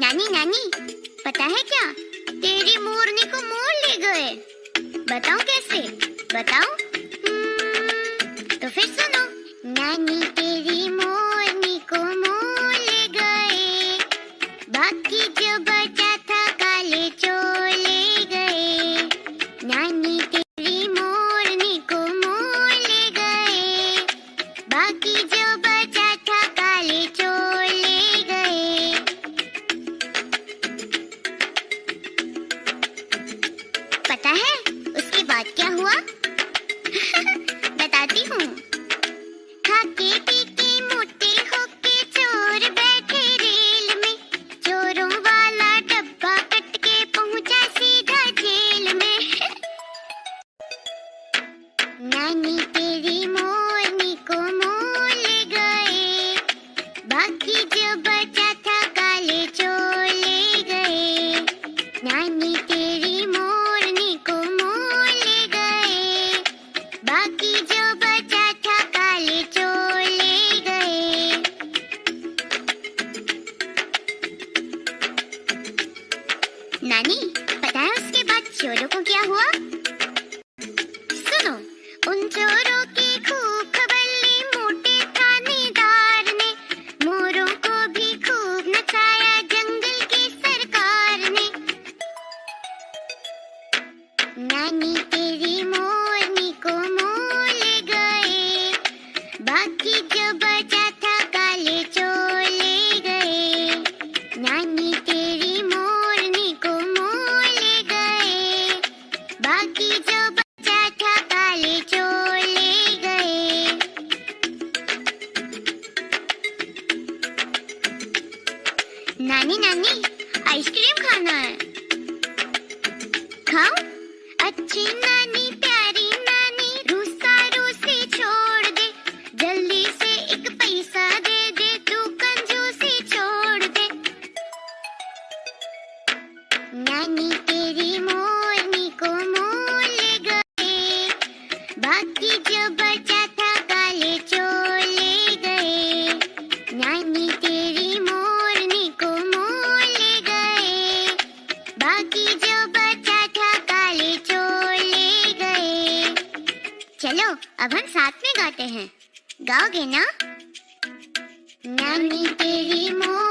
नानी नानी, पता है क्या, तेरी मोरनी को मोर ले गए। बताओ कैसे, बताओ। तो फिर सुनो। नानी तेरी मोरनी को मोर ले गए, बाकी जो बचा था काले चोर ले गए। नानी तेरी मोरनी को मोर ले गए, बाकी जो बचा था काले चोर ले गए। पता है उसके बाद क्या हुआ? बताती हूँ। खाके पी के मोटे होके चोर बैठे रेल में, चोरों वाला डब्बा कट के पहुंचा सीधा जेल में। नानी तेरी मोरनी को मोर ले गए, बाकी जो बचा था काले चोर ले गए। नानी तेरी मोरनी को मोर ले गए, बाकी जो बचा था काले चोर ले गए। नानी, पता है उसके बाद चोरों को क्या हुआ? सुनो। उन चोरों की खूब खबर ली मोटे थानेदार ने, मोरों को भी खूब नचाया जंगल की सरकार ने। नानी तेरी मोरनी को मोर ले गए, बाकी जो बचा था काले चोर ले गए। नानी तेरी मोरनी को मोर ले गए, बाकी जो बचा था काले चोर ले गए। नानी नानी, आइसक्रीम खाना है, खाओ। अच्छी नानी प्यारी नानी, रूसा रूसी छोड़ दे, जल्दी से एक पैसा दे दे, तू कंजूसी छोड़ दे। नानी तेरी मोरनी को मोर ले गए, बाकी जो बचा था काले चोर ले गए। नानी तेरी मोरनी को मोर ले गए, बाकी जो बचा था काले चोर ले गए। चलो अब हम साथ में गाते हैं, गाओगे ना? नानी तेरी मोर